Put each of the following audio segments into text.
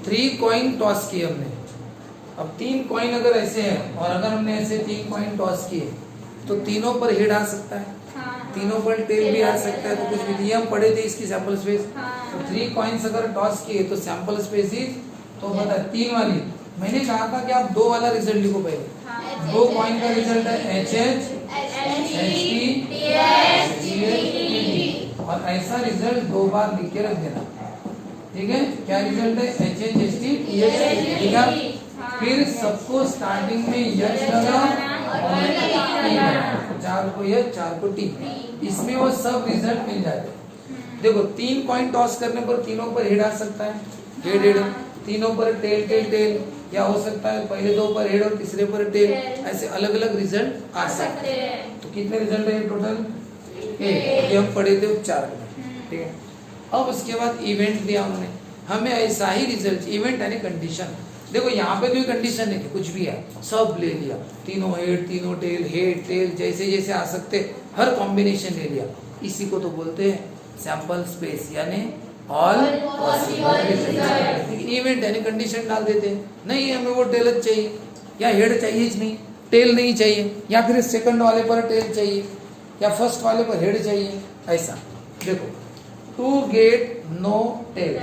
3 coin toss किए हमने। अब 3 कॉइन अगर ऐसे हैं और अगर हमने ऐसे 3 कॉइन टॉस किए तो तीनों पर हेड आ सकता है, तीनों पर टेल भी आ सकता है। तो कुछ भी हम पढ़े थे इसकी सैंपल स्पेस। तो 3 कॉइन्स अगर टॉस किए तो सैंपल स्पेस इज, तो पता है 3 वाली। मैंने कहा था कि आप 2 वाला रिजल्ट लिखो पहले। 2 कॉइन का रिजल्ट है HH HT और ऐसा रिजल्ट 2 बार लिख के रख देना, ठीक है। क्या रिजल्ट है? HH HT लिखा। फिर सबको स्टार्टिंग में यच लगा और 4 को यच 4 को टी, इसमें वो सब रिजल्ट मिल जाते हैं। देखो 3 कॉइन टॉस करने पर तीनों पर हेड आ सकता है, हेड हेड, तीनों पर टेल टेल टेल, या हो सकता है पहले 2 पर हेड और तीसरे पर टेल, ऐसे अलग अलग रिजल्ट आ सकते हैं। तो कितने रिजल्ट है टोटल? ये हम पढ़े थे 4 में, ठीक है। अब उसके बाद इवेंट दिया उन्होंने हमें, ऐसा ही रिजल्ट इवेंट यानी कंडीशन। देखो यहाँ पे कोई कंडीशन नहीं थी, कुछ भी है सब ले लिया, तीनों हेड तीनों टेल, हेड टेल जैसे जैसे आ सकते हर कॉम्बिनेशन ले लिया। इसी को तो बोलते हैं सैंपल स्पेस यानी ऑल पॉसिबल। इवेंट यानी कंडीशन डाल देते हैं, नहीं हमें वो टेल चाहिए या हेड चाहिए नहीं, टेल नहीं चाहिए, या फिर सेकंड वाले पर टेल चाहिए या फर्स्ट वाले पर हेड चाहिए, ऐसा। देखो to get no tail,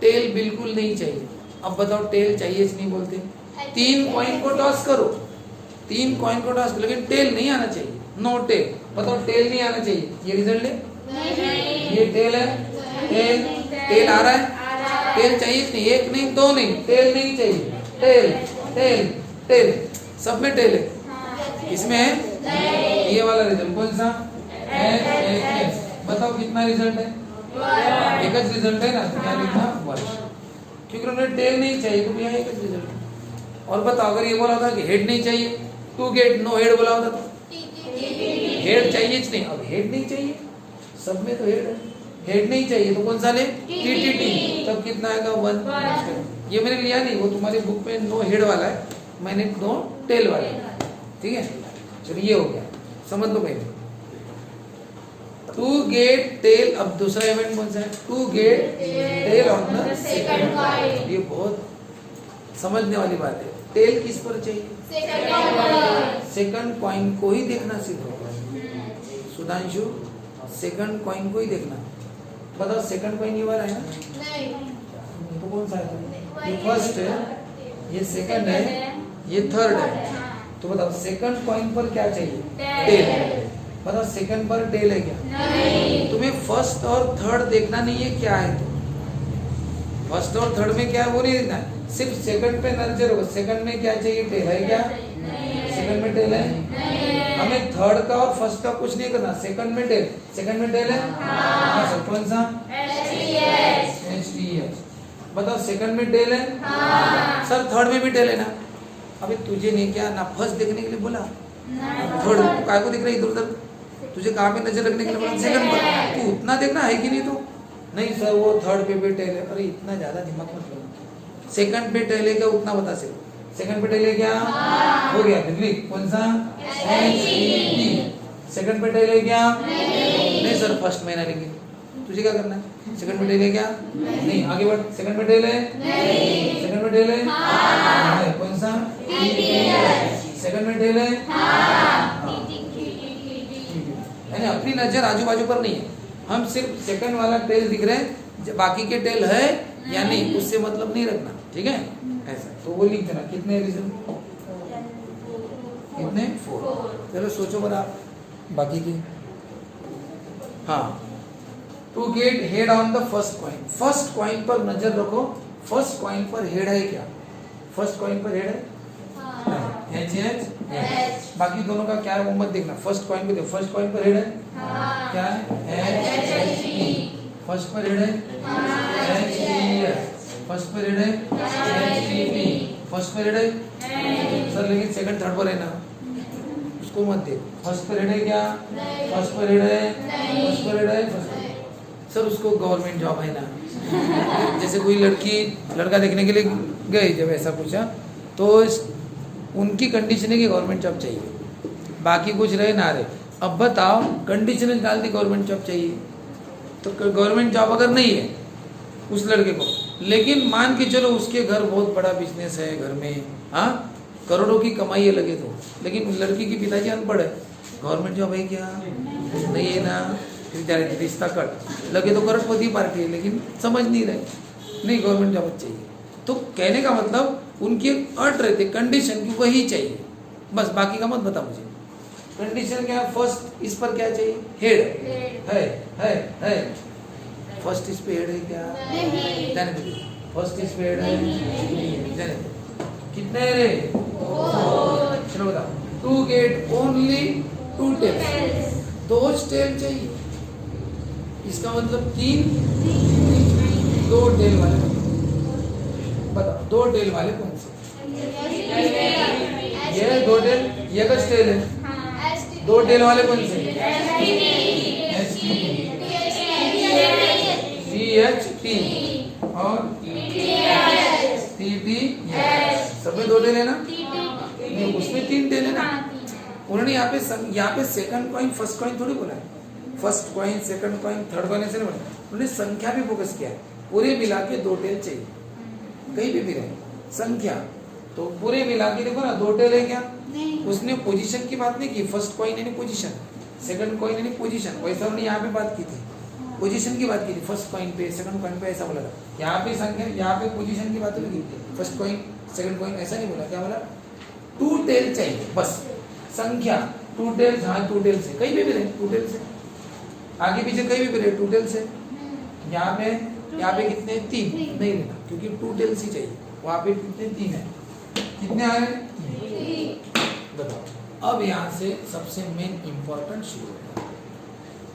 tail बिल्कुल नहीं चाहिए। अब बताओ टेल चाहिए नहीं बोलते। 3 कॉइन को टॉस करो, 3 कॉइन को टॉस करो, लेकिन टेल नहीं आना चाहिए, नो टेल। बताओ टेल नहीं आना चाहिए, ये रिजल्ट है। ये टेल है, टेल टेल आ रहा है, टेल चाहिए नहीं, 1 नहीं 2 नहीं, टेल नहीं चाहिए, टेल टेल टेल, सब में टेल है। इसमें है ये वाला रिजल्ट कौन सा? बताओ कितना रिजल्ट है? एक रिजल्ट है ना, क्या लिखना? वर्ष, क्योंकि उन्होंने टेल नहीं चाहिए तो यहाँ एक रिजल्ट। और बताओ अगर ये बोला होता कि हेड नहीं चाहिए, टू गेट नो हेड बोला होता तो हेड चाहिए नहीं, अब हेड नहीं चाहिए, सब में तो हेड है, हेड नहीं चाहिए तो कौन सा ले? टी, तब कितना आएगा? 1। ये मैंने लिया नहीं, वो तुम्हारी बुक में नो हेड वाला है, मैंने नो टेल वाला, ठीक है। चलिए ये हो गया, समझ लो पहले। टू गेट टेल, अब दूसरा इवेंट कौन सा है? To get tail on the second coin. ये बहुत समझने वाली बात है। टेल किस पर चाहिए? सेकंड कॉइन को ही देखना सीखो सुधांशु, सेकंड कॉइन को ही देखना। बताओ सेकंड कॉइन ये वाला है ना? नहीं तो कौन सा है? ये फर्स्ट है, ये सेकंड है, ये थर्ड है। तो बताओ सेकंड कॉइन पर क्या चाहिए? टेल। बताओ सेकंड पर टेल है क्या? नहीं। तुम्हें फर्स्ट और थर्ड देखना नहीं है क्या है, तो फर्स्ट और थर्ड में क्या है वो नहीं देखना है, सिर्फ सेकंड पे नजर होगा। सेकंड में क्या चाहिए? टेल है क्या? सेकंड में टेल है। हमें थर्ड का और फर्स्ट का कुछ नहीं करना, सेकंड में टेल, सेकंड में टेल है। सर कौन सा? HTS। बताओ सेकंड में टेल है। सर थर्ड में भी टेल है ना। अभी तुझे नहीं क्या ना फर्स्ट देखने के लिए बोला, थर्ड काय को दिख रहा है इधर उधर, तुझे कहाँ पे नजर रखने के लिए बोला? सेकंड पर। तू उतना देखना है कि नहीं? तो नहीं सर वो थर्ड पे भी टेल है। अरे इतना ज्यादा दिमाग मत लगाओ, सेकंड पे टेल है क्या उतना बता सकते। सेकंड पे टेल है क्या? हो गया। दिल्ली कौन सा? HTT। सेकंड पे टेल है क्या? नहीं सर फर्स्ट महीना लेंगे। तुझे क्या करना है? सेकंड पे टेल है क्या? नहीं, आगे बढ़। सेकंड पे टेल है? सेकंड पे टेल है? कौन सा? सेकंड में टेल है। यानी अपनी नजर आजू बाजू पर नहीं है, हम सिर्फ सेकंड वाला टेल दिख रहे हैं, बाकी के टेल है या नहीं उससे मतलब नहीं रखना, ठीक है। ऐसा तो वो लिख देना। कितने रीजन? कितने? 4। चलो सोचो बड़ा बाकी की। हाँ, to get head on the first coin, first coin पर नजर रखो। फर्स्ट कॉइन पर हेड है क्या? फर्स्ट कॉइन पर हेड है? HH। बाकी दोनों का क्या है वो मत देखना, फर्स्ट कॉइन पे देखो। फर्स्ट कॉइन पर हेड है क्या है? HHT। फर्स्ट पर हेड है HTS। फर्स्ट पर हेड है HTP। फर्स्ट पर हेड है सर, लेकिन सेकंड थर्ड पर है ना, उसको मत देखो। फर्स्ट पर हेड है क्या? फर्स्ट पर हेड है, फर्स्ट पर हेड है सर, उसको गवर्नमेंट जॉब है ना। जैसे कोई लड़की लड़का देखने के लिए गई, जब ऐसा पूछा तो उनकी कंडीशन है कि गवर्नमेंट जॉब चाहिए, बाकी कुछ रहे ना रहे। अब बताओ कंडीशन डाल दी गवर्नमेंट जॉब चाहिए, तो गवर्नमेंट जॉब अगर नहीं है उस लड़के को। लेकिन मान के चलो उसके घर बहुत बड़ा बिजनेस है, घर में हाँ करोड़ों की कमाई है लगे तो, लेकिन लड़की की पिताजी अनपढ़ है, गवर्नमेंट जॉब है क्या नहीं है ना, फिर जाने रिश्ता कट। लगे तो करोड़पति पार्टी है लेकिन समझ नहीं रहे, नहीं गवर्नमेंट जॉब चाहिए। तो कहने का मतलब उनकी अट रहते कंडीशन की वही चाहिए, बस बाकी का मत बता मुझे। कंडीशन क्या है? फर्स्ट इस पर क्या चाहिए? हेड है फर्स्ट इस पे हेड है क्या? जाने दो। फर्स्ट इस पे हेड है जाने दो। कितने रे? चलो बताओ। To get only 2 tails, 2 tail चाहिए, इसका मतलब 2 टेल वाले बताओ। 2 टेल वाले कौन से? ये 2 टेल, ये कस टेल है? 2 टेल वाले कौन से? CHT और TT, सब में 2 टेल है ना? नहीं, उसमें 3 टेल है ना? उन्होंने यहाँ पे सेकंड कॉइन फर्स्ट कॉइन थोड़ी बोला है। First coin second coin third coin ऐसे नहीं बोला, उन्होंने संख्या भी फोकस किया है। पूरे मिला के 2 टेल चाहिए, कहीं भी रहे संख्या। तो पूरे मिला के देखो ना 2 टेल है क्या? उसने पोजीशन की बात नहीं की, फर्स्ट कॉइन यानी पोजीशन, सेकंड कॉइन यानी पोजीशन, वैसा उन्होंने यहाँ पे बात की थी, पोजीशन की बात की थी। फर्स्ट कॉइन पे सेकंड कॉइन पे ऐसा बोला था, यहाँ पे संख्या, यहाँ पे पोजीशन की बात लगी, फर्स्ट कॉइन सेकंड कॉइन ऐसा नहीं बोला। क्या बोला? 2 टेल चाहिए बस, संख्या 2 टेल, हाँ 2 टेल से कहीं भी रहे, 2 टेल से आगे पीछे कहीं भी रहे 2 टेल से। यहाँ पे कितने? 3 नहीं लेना क्योंकि 2 टेल ही चाहिए, वहाँ पे कितने? 3 है। कितने आ रहे? 3। बताओ। अब यहाँ से सबसे मेन इंपॉर्टेंट शुरू होता है,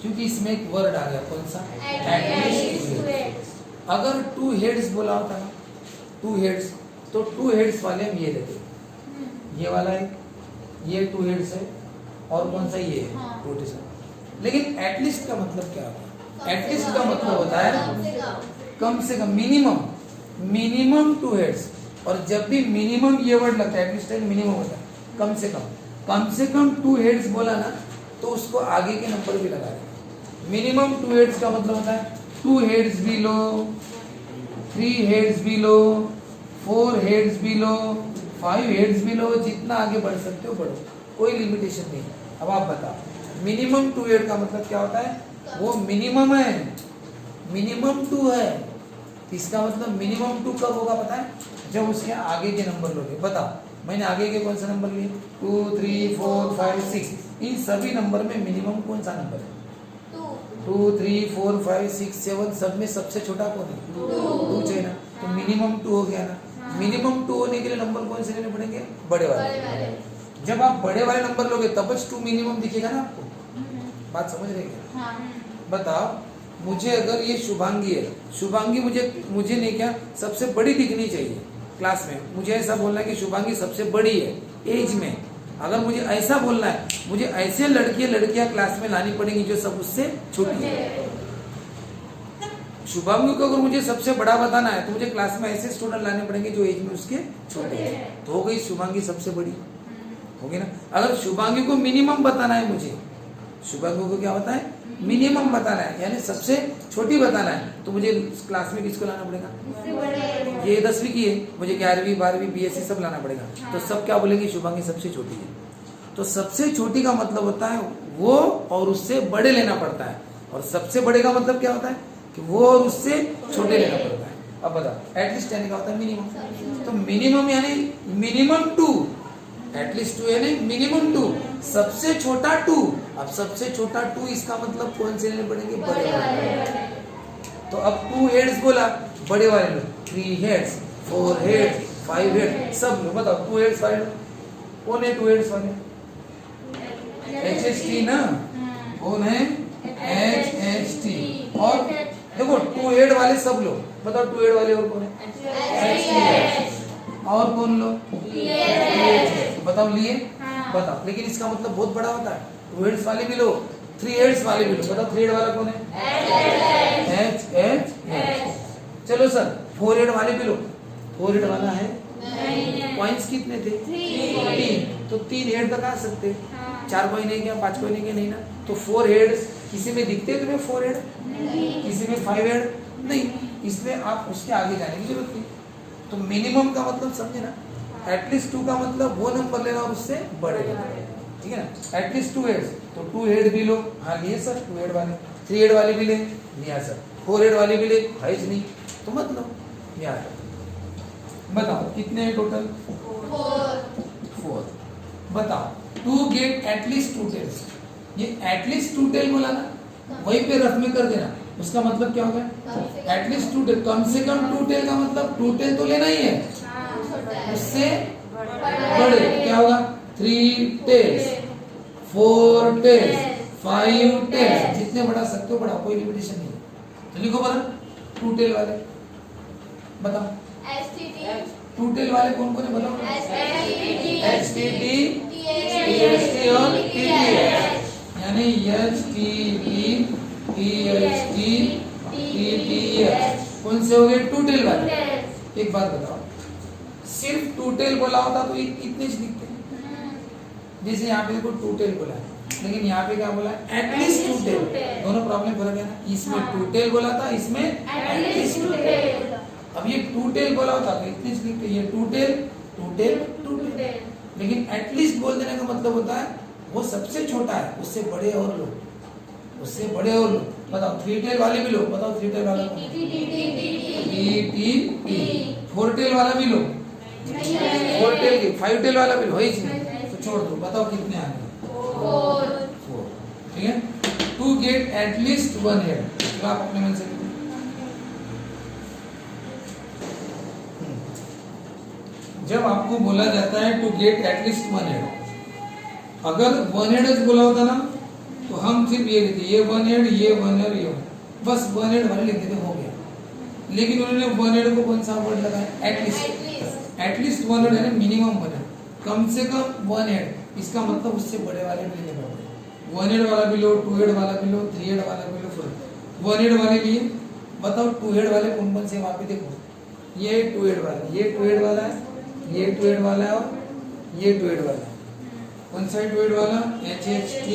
क्योंकि इसमें एक वर्ड आ गया, कौन सा? एटलीस्ट। अगर 2 हेड्स बोला होता ना, 2 हेड्स, तो 2 हेड्स वाले हम ये लेते, ये वाला है, ये 2 हेड्स है, और कौन सा ये है? हाँ। 2 हेड्स। लेकिन एटलीस्ट का मतलब क्या होता है? एटलीस्ट का मतलब होता है कम से कम, मिनिमम 2 हेड्स। और जब भी मिनिमम ये वर्ड लगता है, एटलीस्ट मिनिमम होता है कम से कम 2 हेड्स बोला ना, तो उसको आगे के नंबर भी लगा दें। मिनिमम 2 हेड्स का मतलब होता है 2 हेड्स भी लो, 3 हेड्स भी लो, 4 हेड्स भी लो, 5 हेड्स भी लो, जितना आगे बढ़ सकते हो बढ़ो, कोई लिमिटेशन नहीं। अब आप बताओ, मिनिमम 2 हेड का मतलब क्या होता है? वो मिनिमम है, मिनिमम 2 है, इसका मतलब मिनिमम 2 कब होगा पता है? जब उसके आगे के नंबर लोगे। बताओ, मैंने आगे के कौन सा नंबर लिए? 2, 3, 4, 5, 6, इन सभी नंबर में मिनिमम कौन सा नंबर है? 2, 3, 4, 5, 6, 7, सब में सबसे छोटा कौन है? 2 चाहिए ना, तो मिनिमम 2 हो गया ना। मिनिमम 2 होने के लिए नंबर कौन से लेने पड़ेंगे? बड़े वाले। जब आप बड़े वाले नंबर लोगे तब 2 मिनिमम दिखेगा ना आपको। बात समझ रहे क्या? बताओ, मुझे अगर ये शुभांगी है, शुभांगी मुझे नहीं क्या सबसे बड़ी दिखनी चाहिए क्लास में, मुझे ऐसा बोलना है कि शुभांगी सबसे बड़ी है एज में। अगर मुझे ऐसा बोलना है, मुझे ऐसे लड़कियां क्लास में लानी पड़ेंगी जो सब उससे छोटी है। शुभांगी को अगर मुझे सबसे बड़ा बताना है तो मुझे क्लास में ऐसे स्टूडेंट लाने पड़ेंगे जो एज में उसके छोटे हैं, तो हो गई शुभांगी सबसे बड़ी, होगी ना। अगर शुभांगी को मिनिमम बताना है, मुझे शुभांगी को क्या बताना है? मिनिमम बताना है, यानी सबसे छोटी बताना है, तो मुझे क्लास में किसको लाना पड़ेगा? ये 10वीं की है, मुझे 11वीं 12वीं BSc सब लाना पड़ेगा। तो सब क्या बोलेंगे? शुभांगी सबसे छोटी है। तो सबसे छोटी का मतलब होता है वो और उससे बड़े लेना पड़ता है, और सबसे बड़े का मतलब क्या होता है? कि वो और उससे छोटे लेना पड़ता है। अब बता, एटलीस्ट यानी क्या होता है? मिनिमम। तो मिनिमम यानी मिनिमम 2, एटलीस्ट 2 यानी मिनिमम 2, सबसे छोटा 2। अब सबसे छोटा 2 इसका मतलब कौन से लेने पड़ेंगे? बड़े वाले। तो अब 2 हेड्स बोला, बड़े वाले लो, 3 हेड्स, 4 हेड्स, 5 हेड्स, सब लो। बताओ 2 हेड्स वाले कौन है? 2 हेड्स वाले HHT ना, कौन है? HHT। और देखो 2 हेड वाले सब लो। बताओ 2 हेड वाले और कौन है? और कौन लो? बताओ लिए? बताओ, लेकिन इसका मतलब बहुत बड़ा होता है। 2 हेड्स वाले भी लो, 3 हेड्स वाले भी लो। बताओ 3 हेड वाला कौन है? H। चलो सर 4 हेड वाले भी लो। 4 हेड वाला है? पॉइंट्स कितने थे? 3। तो 3 हेड तक आ सकते। 4 कॉइन है क्या? 5 कॉइन है क्या? नहीं ना। तो 4 हेड्स किसी में दिखते तुम्हें? 4 हेड किसी में? 5 हेड नहीं। इसलिए आप उसके आगे जाने की जरूरत नहीं। तो मिनिमम का मतलब समझे ना, एटलीस्ट 2 का मतलब वो नंबर लेना और उससे बड़े लेना, ठीक है ना। एटलीस्ट 2 हेड्स, तो 2 हेड भी लो, हाँ लिए सर 2 हेड वाले, 3 हेड वाले भी ले लिया सर, 4 हेड वाले भी ले, है नहीं तो मतलब यार बताओ कितने हैं टोटल? 4। बताओ टू गेट एटलीस्ट 2 टेल्स, ये एटलीस्ट 2 टेल बोला ना, वहीं पे रफ में कर देना, उसका मतलब क्या होगा? एटलीस्ट 2 टेल, कम से कम 2 टेल का मतलब 2 टेल तो लेना ही है, उससे बड़े क्या होगा? 3 टेल्स, 4 टेल्स, 5 टेल्स, जितने बढ़ा सकते हो बढ़ा, कोई लिमिटेशन नहीं है। तो लिखो बड़ा 2 टेल वाले बताओ, 2 टेल वाले कौन कौन है बताओ? HTT, THT और TTH, यानी HTT, THT, TTH कौन से हो गए? 2 टेल वाले। एक बात बताओ, सिर्फ 2 टेल बोला होता तो इतने ही लिखते, जैसे यहाँ पे देखो 2 टेल बोला है, लेकिन यहाँ पे क्या बोला? एटलीस्ट 2 टेल, दोनों प्रॉब्लम फर्क है ना, इसमें 2 टेल बोला था, इसमें एटलीस्ट 2 टेल। अब ये 2 टेल बोला होता तो इतने ही लिखते, ये 2 टेल 2 टेल 2 टेल, लेकिन एटलीस्ट बोल देने का मतलब होता है वो सबसे छोटा है, उससे बड़े और लो, उससे बड़े और लो। बताओ 3 टेल वाले भी लो, बताओ 3 टेल वाला TTT, 4 टेल वाला भी लो, 4 टेल की 5 टेल वाला भी लो, है ही नहीं तो छोड़ दो। बताओ कितने आ गए? 4, ठीक है। टू गेट एटलीस्ट 1 हेड, तो आप अपने मन से लिखो। जब आपको बोला जाता है टू गेट एटलीस्ट 1 हेड, अगर 1 हेड बोला होता ना तो हम सिर्फ ये लिखते, ये 1 हेड, ये 1 हेड, ये बस 1 हेड वाले लिख देते, हो गया। लेकिन उन्होंने 1 हेड को कौन सा वर्ड लगाया? एटलीस्ट। एटलीस्ट 1 हेड यानी मिनिमम 1 हेड, कम से कम 1 हेड, इसका मतलब उससे बड़े वाले भी लेने पड़ते। 1 हेड वाला भी लो, 2 हेड वाला भी लो, 3 हेड वाला भी लो, 4 हेड वाले भी। बताओ 2 हेड वाले कौन कौन से? वहां पे देखो, ये 2 हेड वाला, ये 2 हेड वाला है, ये 2 हेड वाला है, और ये 2 हेड वाला है। कौन सा 2 हेड वाला? HHT,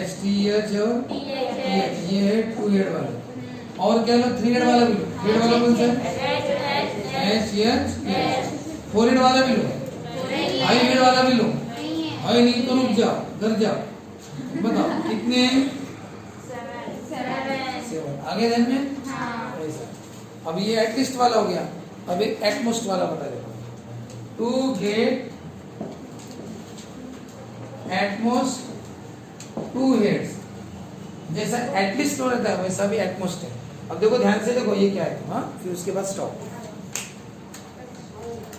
HTH और TH, ये है 2 हेड वाला। और क्या लो? 3 हेड वाला भी लो, 3 हेड वाला कौन सा? HH, 4 हेड वाला भी लो, 5 हेड वाला भी लो, है नहीं तो रुक जाओ, घर जाओ। बताओ कितने? 7। आगे ध्यान में, अब ये एटलीस्ट वाला हो गया, अब एक एटमोस्ट वाला बता दो। टू गेट एटमोस्ट 2 हेड्स, जैसा एटलीस्ट हो रहता है वैसा भी एटमोस्ट है। अब देखो ध्यान से देखो, ये क्या है, हाँ फिर उसके बाद स्टॉप।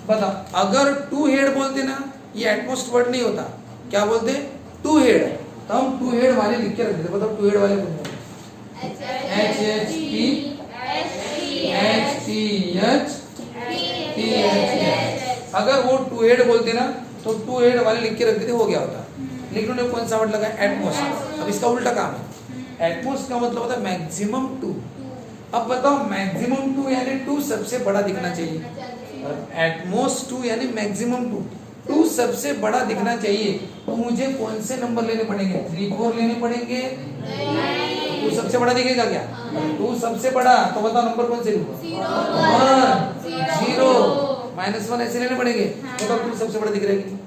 बताओ अगर 2 हेड बोलते ना, ये एटमोस्ट वर्ड नहीं होता, क्या बोलते? 2 हेड, तो हम 2 हेड वाले लिख के रख देते। बताओ 2 हेड वाले कौन बोलते? HHT, HTH, THH। अगर वो 2 हेड बोलते ना तो 2 हेड वाले लिख के रख देते, हो गया होता। लेकिन उन्होंने कौन सा वर्ड लगा? एटमोस्ट। अब इसका उल्टा काम है, एटमोस्ट का मतलब होता है मैक्सिमम 2। अब बताओ मैक्सिमम 2 यानी 2 सबसे बड़ा दिखना चाहिए, एटमोस्ट 2 यानी मैक्सिमम 2 सबसे बड़ा दिखना चाहिए। तो मुझे कौन से नंबर लेने पड़ेंगे? 3, 4 लेने पड़ेंगे? 2 सबसे बड़ा दिखेगा क्या? 2 सबसे बड़ा, तो बताओ नंबर कौन से लूँ? 1, 0, -1 ऐसे लेने पड़ेंगे, बताओ 2 सबसे बड़ा दिख रहा है।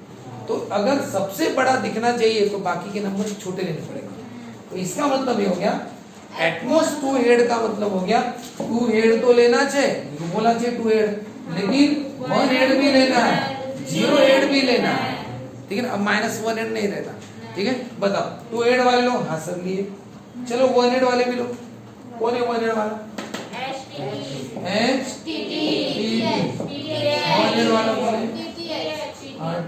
तो अगर सबसे बड़ा दिखना चाहिए तो बाकी के नंबर छोटे लेने पड़ेंगे। तो इसका मतलब ये हो गया, एटमोस्ट 2 हेड का मतलब हो गया 2 हेड तो लेना चाहिए, बोला चाहिए 2 हेड, लेकिन 1 हेड भी लेना है, 0 हेड भी लेना है, ठीक है। अब -1 हेड नहीं रहता, ठीक है। बताओ 2 हेड वाले लो, हाँ सब लिए। चलो 1 हेड वाले भी लो, कौन है 1 हेड वाला? HTT, 1 हेड वाला कौन है?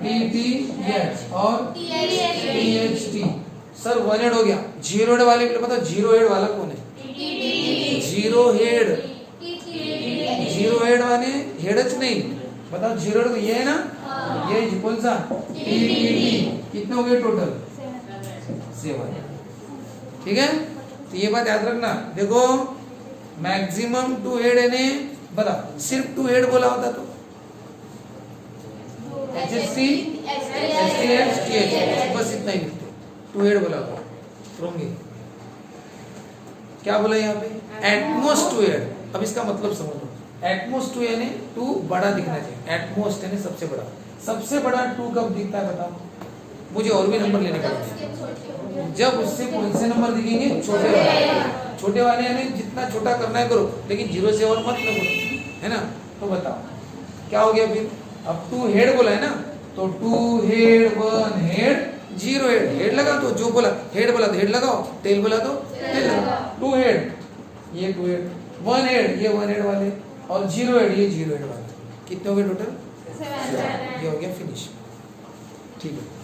TTH और THT। सर 1 हेड हो गया, 0 हेड वाले भी बताओ, 0 हेड वाला कौन है? 0 हेड, 0 हेड वाले हेडच नहीं, बताओ 0 हेड ये है ना, ये कौन सा? TTT। कितने हो गए टोटल? 7, ठीक है। तो ये बात याद रखना। देखो मैक्सिमम 2 हेड है ने, बताओ सिर्फ 2 हेड बोला होता तो HHT, HTH, TH, बस इतना ही लिखते। 2 हेड बोला होता, क्या बोला यहाँ पे? At most two head. अब इसका मतलब समझो, एटमोस्ट टू यानी टू बड़ा दिखना चाहिए, एटमोस्ट यानी सबसे बड़ा। सबसे बड़ा टू कब दिखता है बताओ मुझे, और भी नंबर लेने पड़ेंगे। जब उससे कौन से नंबर दिखेंगे, छोटे वाले। छोटे वाले यानी जितना छोटा करना है करो, लेकिन 0 से और मत लगो, है ना। तो बताओ क्या हो गया फिर, अब 2 हेड बोला है ना, तो 2 हेड 1 हेड 0 हेड, हेड लगा तो जो बोला हेड बोला तो हेड लगाओ, टेल बोला तो टेल लगाओ। 2 हेड ये 2 हेड, 1 हेड ये 1 हेड वाले, और 0 हेड ये 0 हेड वाले। कितने हो गए टोटल, ये हो गया फिनिश। ठीक है।